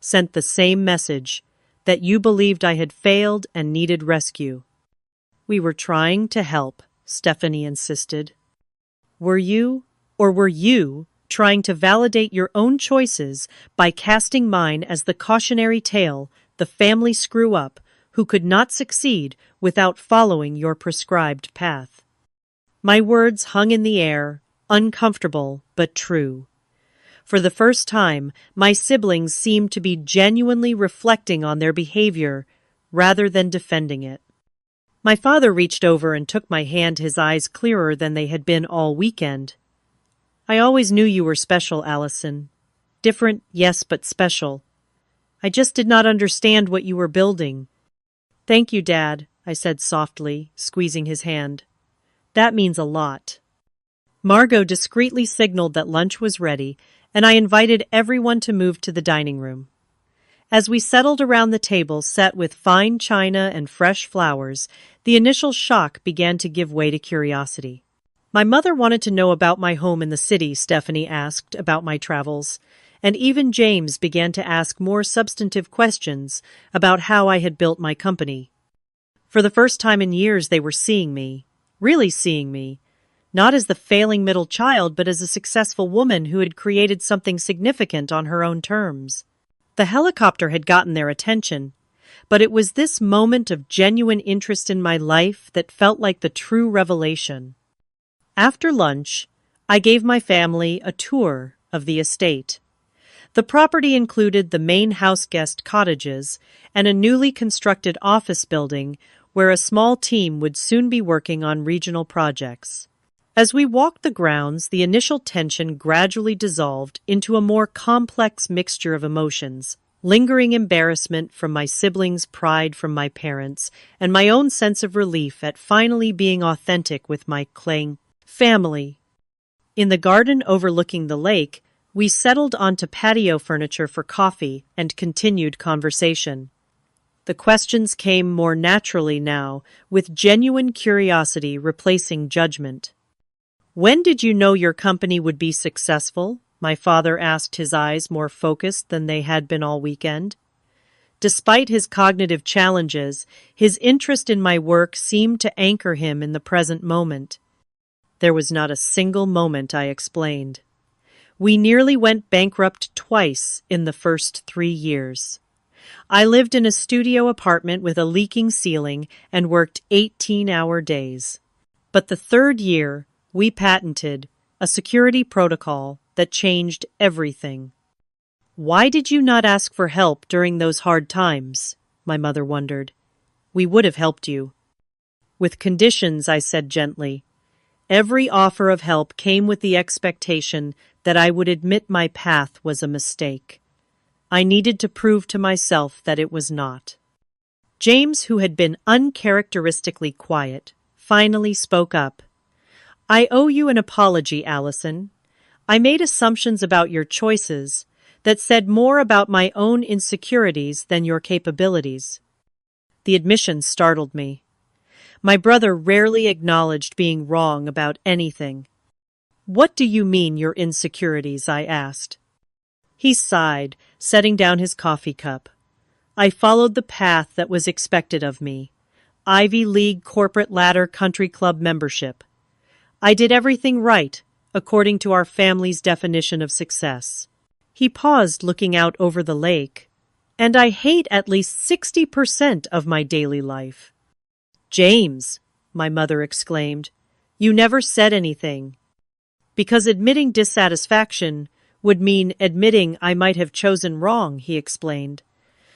sent the same message, that you believed I had failed and needed rescue. We were trying to help, Stephanie insisted. Were you, or were you, trying to validate your own choices by casting mine as the cautionary tale, the family screw-up, who could not succeed without following your prescribed path? My words hung in the air, uncomfortable but true. For the first time, my siblings seemed to be genuinely reflecting on their behavior rather than defending it. My father reached over and took my hand, his eyes clearer than they had been all weekend. I always knew you were special, Allison. Different, yes, but special. I just did not understand what you were building. Thank you, Dad, I said softly, squeezing his hand. That means a lot. Margot discreetly signaled that lunch was ready, and I invited everyone to move to the dining room. As we settled around the table set with fine china and fresh flowers, the initial shock began to give way to curiosity. My mother wanted to know about my home in the city, Stephanie asked about my travels, and even James began to ask more substantive questions about how I had built my company. For the first time in years, they were seeing me, really seeing me, not as the failing middle child, but as a successful woman who had created something significant on her own terms. The helicopter had gotten their attention, but it was this moment of genuine interest in my life that felt like the true revelation. After lunch, I gave my family a tour of the estate. The property included the main house-guest cottages and a newly constructed office building where a small team would soon be working on regional projects. As we walked the grounds, the initial tension gradually dissolved into a more complex mixture of emotions: lingering embarrassment from my siblings, pride from my parents, and my own sense of relief at finally being authentic with my clang family. In the garden overlooking the lake, we settled onto patio furniture for coffee and continued conversation. The questions came more naturally now, with genuine curiosity replacing judgment. "When did you know your company would be successful?" my father asked, his eyes more focused than they had been all weekend. Despite his cognitive challenges, his interest in my work seemed to anchor him in the present moment. "There was not a single moment," I explained. "We nearly went bankrupt twice in the first 3 years. I lived in a studio apartment with a leaking ceiling and worked 18-hour days. But the third year, we patented a security protocol that changed everything." "Why did you not ask for help during those hard times?" my mother wondered. "We would have helped you." "With conditions," I said gently. Every offer of help came with the expectation that I would admit my path was a mistake. I needed to prove to myself that it was not. James, who had been uncharacteristically quiet, finally spoke up. "I owe you an apology, Allison. I made assumptions about your choices that said more about my own insecurities than your capabilities." The admission startled me. My brother rarely acknowledged being wrong about anything. "What do you mean, your insecurities?" I asked. He sighed, setting down his coffee cup. "I followed the path that was expected of me. Ivy League corporate ladder country club membership. I did everything right, according to our family's definition of success." He paused, looking out over the lake. "And I hate at least 60% of my daily life." "James," my mother exclaimed, "you never said anything." "Because admitting dissatisfaction would mean admitting I might have chosen wrong," he explained.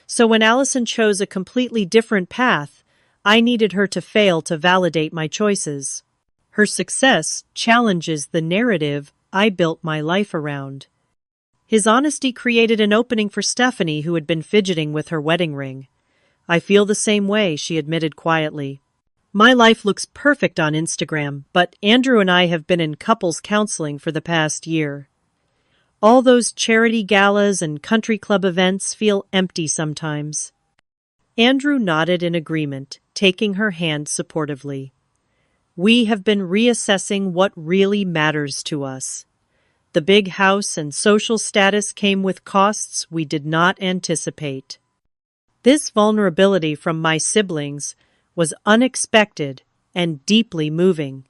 "So when Allison chose a completely different path, I needed her to fail to validate my choices. Her success challenges the narrative I built my life around." His honesty created an opening for Stephanie, who had been fidgeting with her wedding ring. "I feel the same way," she admitted quietly. "My life looks perfect on Instagram, but Andrew and I have been in couples counseling for the past year. All those charity galas and country club events feel empty sometimes." Andrew nodded in agreement, taking her hand supportively. "We have been reassessing what really matters to us. The big house and social status came with costs we did not anticipate." This vulnerability from my siblings was unexpected and deeply moving.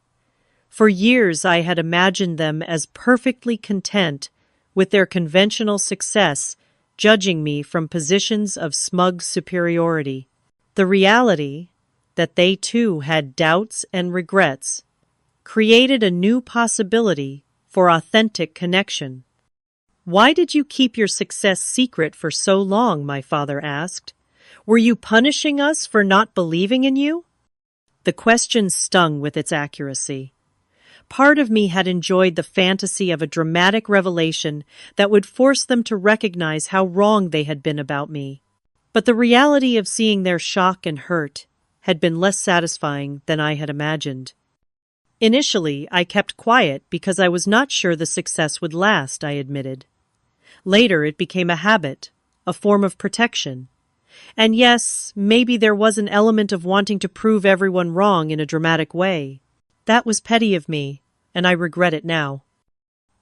For years I had imagined them as perfectly content with their conventional success, judging me from positions of smug superiority. The reality that they too had doubts and regrets created a new possibility for authentic connection. "Why did you keep your success secret for so long?" my father asked. "Were you punishing us for not believing in you?" The question stung with its accuracy. Part of me had enjoyed the fantasy of a dramatic revelation that would force them to recognize how wrong they had been about me. But the reality of seeing their shock and hurt had been less satisfying than I had imagined. "Initially, I kept quiet because I was not sure the success would last," I admitted. "Later, it became a habit, a form of protection. And yes, maybe there was an element of wanting to prove everyone wrong in a dramatic way. That was petty of me, and I regret it now."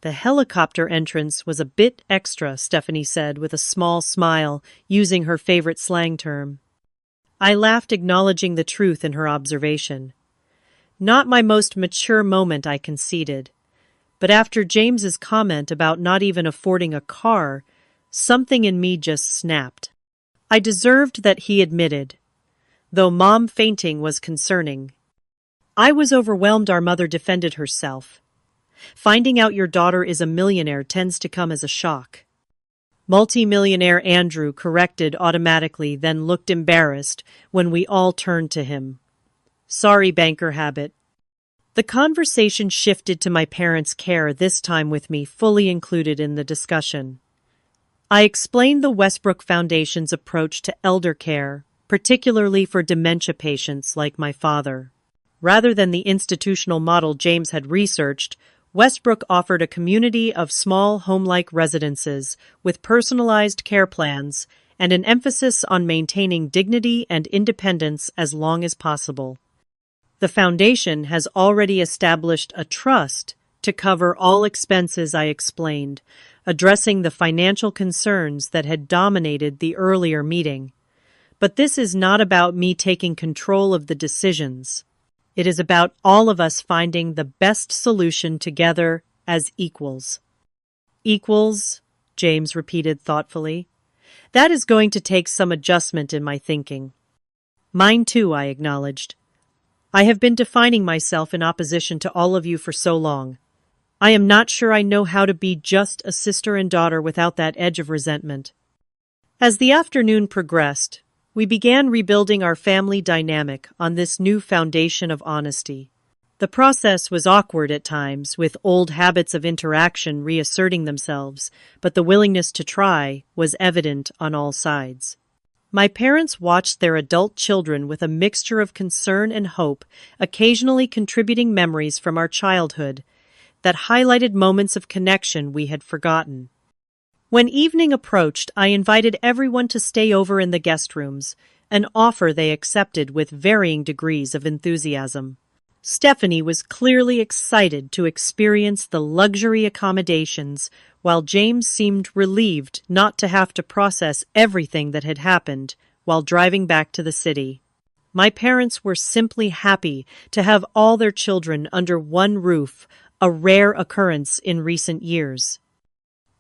"The helicopter entrance was a bit extra," Stephanie said with a small smile, using her favorite slang term. I laughed, acknowledging the truth in her observation. "Not my most mature moment," I conceded. But after James's comment about not even affording a car, something in me just snapped. I deserved that he admitted, though Mom fainting was concerning. "I was overwhelmed," our mother defended herself. "Finding out your daughter is a millionaire tends to come as a shock." Multi-millionaire Andrew corrected automatically, then looked embarrassed when we all turned to him. "Sorry, banker habit." The conversation shifted to my parents' care, this time with me fully included in the discussion. I explained the Westbrook Foundation's approach to elder care, particularly for dementia patients like my father. Rather than the institutional model James had researched, Westbrook offered a community of small home-like residences with personalized care plans and an emphasis on maintaining dignity and independence as long as possible. The foundation has already established a trust to cover all expenses, I explained, addressing the financial concerns that had dominated the earlier meeting. But this is not about me taking control of the decisions. It is about all of us finding the best solution together as equals. Equals, James repeated thoughtfully. That is going to take some adjustment in my thinking. Mine too, I acknowledged. I have been defining myself in opposition to all of you for so long. I am not sure I know how to be just a sister and daughter without that edge of resentment. As the afternoon progressed, we began rebuilding our family dynamic on this new foundation of honesty. The process was awkward at times, with old habits of interaction reasserting themselves, but the willingness to try was evident on all sides. My parents watched their adult children with a mixture of concern and hope, occasionally contributing memories from our childhood that highlighted moments of connection we had forgotten. When evening approached, I invited everyone to stay over in the guest rooms, an offer they accepted with varying degrees of enthusiasm. Stephanie was clearly excited to experience the luxury accommodations, while James seemed relieved not to have to process everything that had happened while driving back to the city. My parents were simply happy to have all their children under one roof, a rare occurrence in recent years.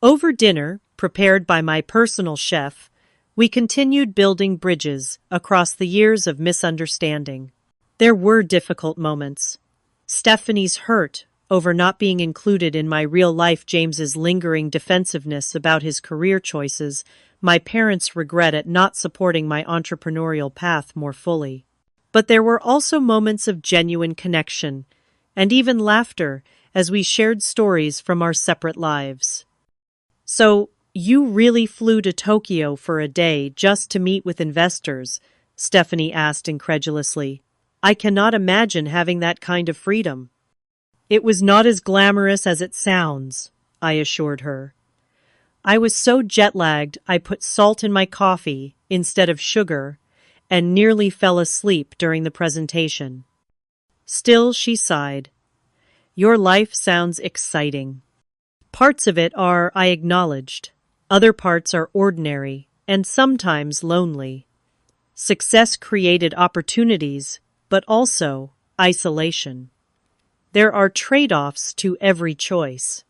Over dinner, prepared by my personal chef, we continued building bridges across the years of misunderstanding. There were difficult moments. Stephanie's hurt over not being included in my real life, James's lingering defensiveness about his career choices, my parents' regret at not supporting my entrepreneurial path more fully. But there were also moments of genuine connection, and even laughter as we shared stories from our separate lives. So, you really flew to Tokyo for a day just to meet with investors? Stephanie asked incredulously. I cannot imagine having that kind of freedom. It was not as glamorous as it sounds, I assured her. I was so jet-lagged I put salt in my coffee instead of sugar and nearly fell asleep during the presentation. Still, she sighed. Your life sounds exciting. Parts of it are, I acknowledged. Other parts are ordinary and sometimes lonely. Success created opportunities, but also isolation. There are trade-offs to every choice.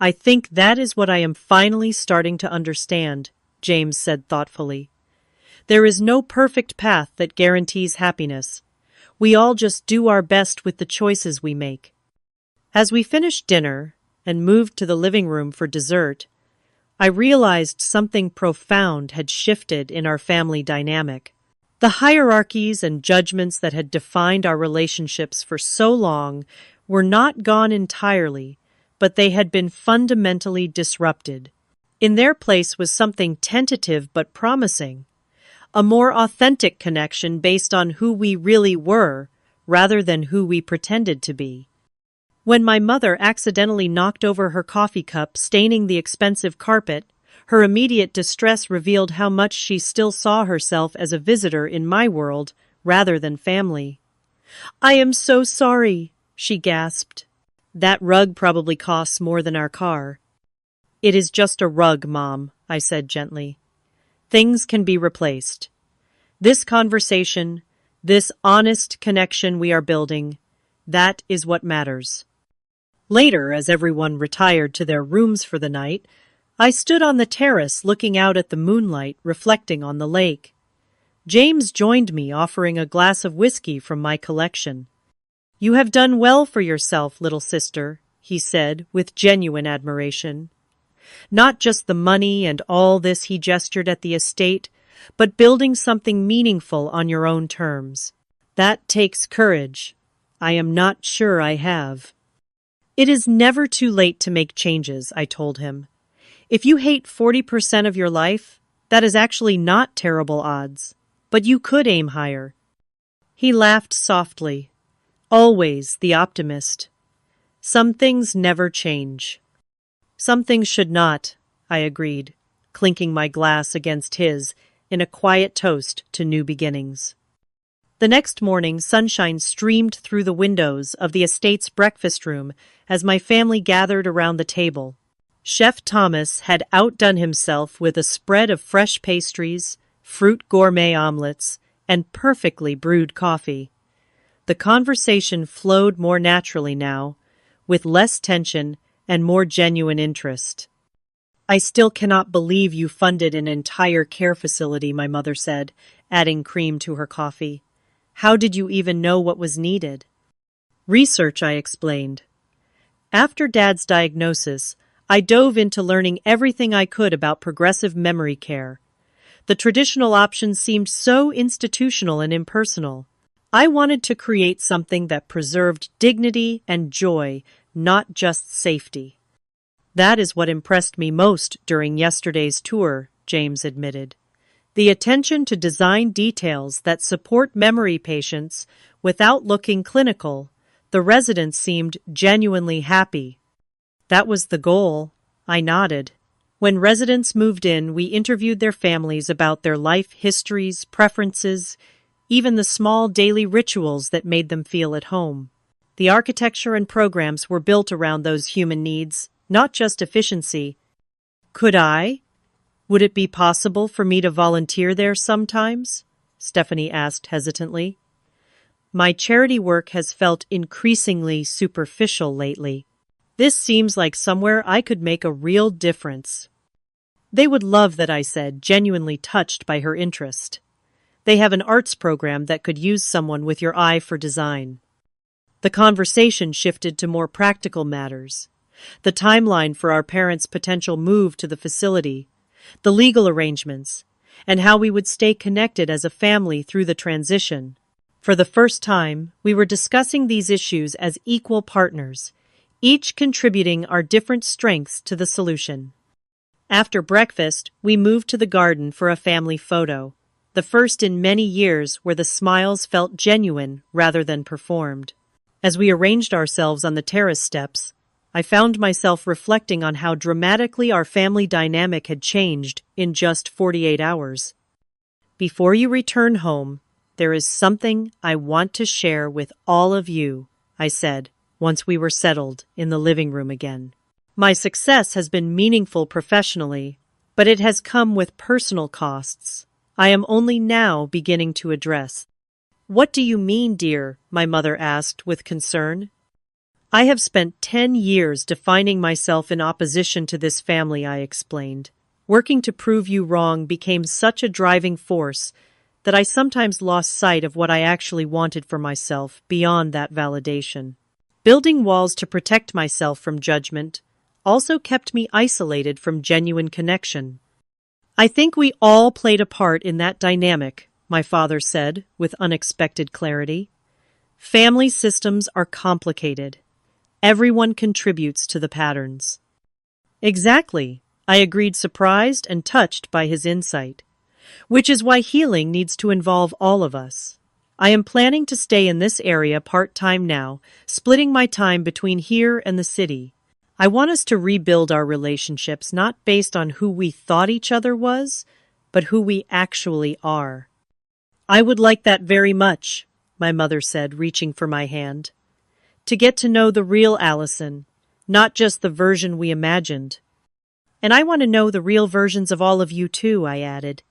I think that is what I am finally starting to understand, James said thoughtfully. There is no perfect path that guarantees happiness. We all just do our best with the choices we make. As we finished dinner and moved to the living room for dessert, I realized something profound had shifted in our family dynamic. The hierarchies and judgments that had defined our relationships for so long were not gone entirely, but they had been fundamentally disrupted. In their place was something tentative but promising, a more authentic connection based on who we really were rather than who we pretended to be. When my mother accidentally knocked over her coffee cup, staining the expensive carpet, her immediate distress revealed how much she still saw herself as a visitor in my world rather than family. I am so sorry, she gasped. That rug probably costs more than our car. It is just a rug, Mom, I said gently. Things can be replaced. This conversation, this honest connection we are building, that is what matters. Later, as everyone retired to their rooms for the night, I stood on the terrace looking out at the moonlight, reflecting on the lake. James joined me, offering a glass of whiskey from my collection. You have done well for yourself, little sister, he said with genuine admiration. Not just the money and all this, he gestured at the estate, but building something meaningful on your own terms. That takes courage. I am not sure I have. It is never too late to make changes, I told him. If you hate 40% of your life, that is actually not terrible odds. But you could aim higher. He laughed softly. Always the optimist. Some things never change. Some things should not, I agreed, clinking my glass against his in a quiet toast to new beginnings. The next morning, sunshine streamed through the windows of the estate's breakfast room as my family gathered around the table. Chef Thomas had outdone himself with a spread of fresh pastries, fruit gourmet omelets, and perfectly brewed coffee. The conversation flowed more naturally now, with less tension and more genuine interest. I still cannot believe you funded an entire care facility, my mother said, adding cream to her coffee. How did you even know what was needed? Research, I explained. After Dad's diagnosis, I dove into learning everything I could about progressive memory care. The traditional options seemed so institutional and impersonal. I wanted to create something that preserved dignity and joy, not just safety. That is what impressed me most during yesterday's tour, James admitted. The attention to design details that support memory patients without looking clinical. The residents seemed genuinely happy. That was the goal, I nodded. When residents moved in, we interviewed their families about their life histories, preferences, even the small daily rituals that made them feel at home. The architecture and programs were built around those human needs, not just efficiency. Could I? Would it be possible for me to volunteer there sometimes? Stephanie asked hesitantly. My charity work has felt increasingly superficial lately. This seems like somewhere I could make a real difference. They would love that, I said, genuinely touched by her interest. They have an arts program that could use someone with your eye for design. The conversation shifted to more practical matters. The timeline for our parents' potential move to the facility, the legal arrangements, and how we would stay connected as a family through the transition. For the first time, we were discussing these issues as equal partners, each contributing our different strengths to the solution. After breakfast, we moved to the garden for a family photo, the first in many years where the smiles felt genuine rather than performed. As we arranged ourselves on the terrace steps, I found myself reflecting on how dramatically our family dynamic had changed in just 48 hours. Before you return home, there is something I want to share with all of you, I said, once we were settled in the living room again. My success has been meaningful professionally, but it has come with personal costs I am only now beginning to address. What do you mean, dear? My mother asked with concern. I have spent 10 years defining myself in opposition to this family, I explained. Working to prove you wrong became such a driving force that I sometimes lost sight of what I actually wanted for myself beyond that validation. Building walls to protect myself from judgment also kept me isolated from genuine connection. I think we all played a part in that dynamic, my father said with unexpected clarity. Family systems are complicated. Everyone contributes to the patterns. Exactly, I agreed, surprised and touched by his insight. Which is why healing needs to involve all of us. I am planning to stay in this area part-time now, splitting my time between here and the city. I want us to rebuild our relationships not based on who we thought each other was, but who we actually are. I would like that very much, my mother said, reaching for my hand. To get to know the real Allison, not just the version we imagined. And I want to know the real versions of all of you too, I added.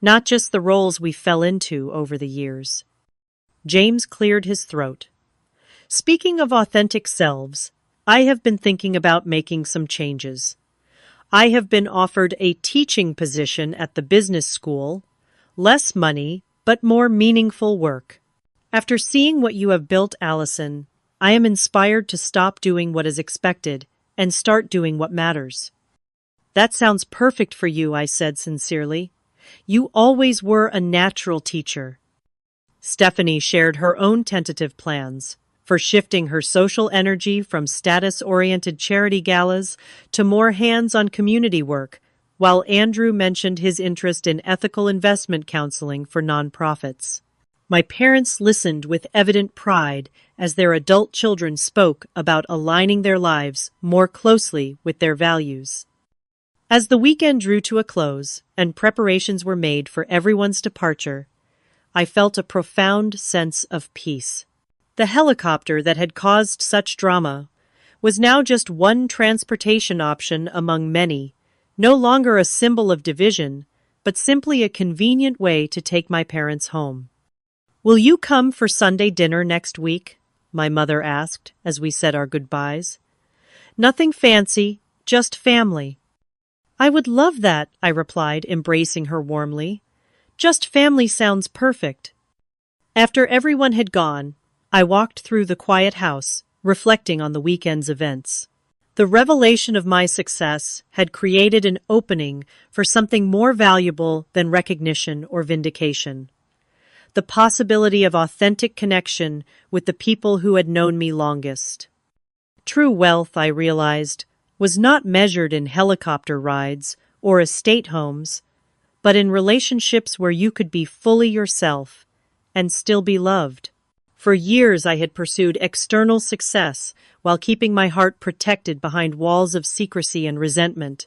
Not just the roles we fell into over the years. James cleared his throat. Speaking of authentic selves, I have been thinking about making some changes. I have been offered a teaching position at the business school, less money, but more meaningful work. After seeing what you have built, Allison, I am inspired to stop doing what is expected and start doing what matters. That sounds perfect for you, I said sincerely. You always were a natural teacher. Stephanie shared her own tentative plans. for shifting her social energy from status-oriented charity galas to more hands-on community work, while Andrew mentioned his interest in ethical investment counseling for nonprofits. My parents listened with evident pride as their adult children spoke about aligning their lives more closely with their values. As the weekend drew to a close and preparations were made for everyone's departure, I felt a profound sense of peace. The helicopter that had caused such drama was now just one transportation option among many, no longer a symbol of division, but simply a convenient way to take my parents home. "Will you come for Sunday dinner next week?" my mother asked as we said our goodbyes. "Nothing fancy, just family." "I would love that," I replied, embracing her warmly. "Just family sounds perfect." After everyone had gone, I walked through the quiet house, reflecting on the weekend's events. The revelation of my success had created an opening for something more valuable than recognition or vindication. The possibility of authentic connection with the people who had known me longest. True wealth, I realized, was not measured in helicopter rides or estate homes, but in relationships where you could be fully yourself and still be loved. For years I had pursued external success while keeping my heart protected behind walls of secrecy and resentment.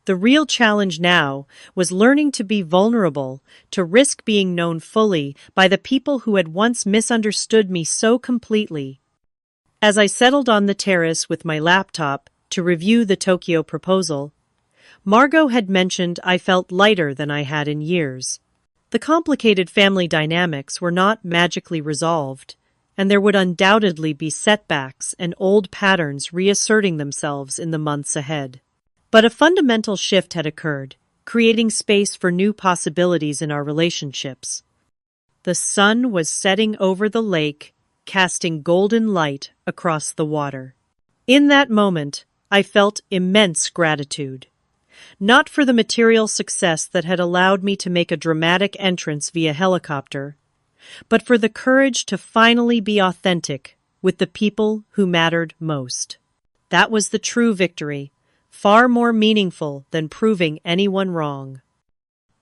The real challenge now was learning to be vulnerable, to risk being known fully by the people who had once misunderstood me so completely. As I settled on the terrace with my laptop to review the Tokyo proposal, Margot had mentioned I felt lighter than I had in years. The complicated family dynamics were not magically resolved, and there would undoubtedly be setbacks and old patterns reasserting themselves in the months ahead. But a fundamental shift had occurred, creating space for new possibilities in our relationships. The sun was setting over the lake, casting golden light across the water. In that moment, I felt immense gratitude. Not for the material success that had allowed me to make a dramatic entrance via helicopter, but for the courage to finally be authentic with the people who mattered most. That was the true victory, far more meaningful than proving anyone wrong.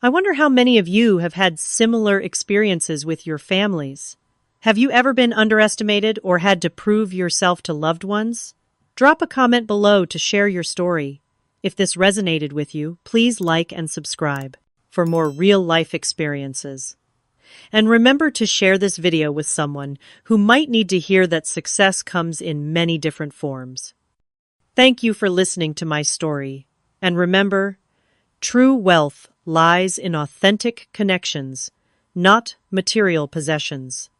I wonder how many of you have had similar experiences with your families. Have you ever been underestimated or had to prove yourself to loved ones? Drop a comment below to share your story. If this resonated with you, please like and subscribe for more real-life experiences. And remember to share this video with someone who might need to hear that success comes in many different forms. Thank you for listening to my story. And remember, true wealth lies in authentic connections, not material possessions.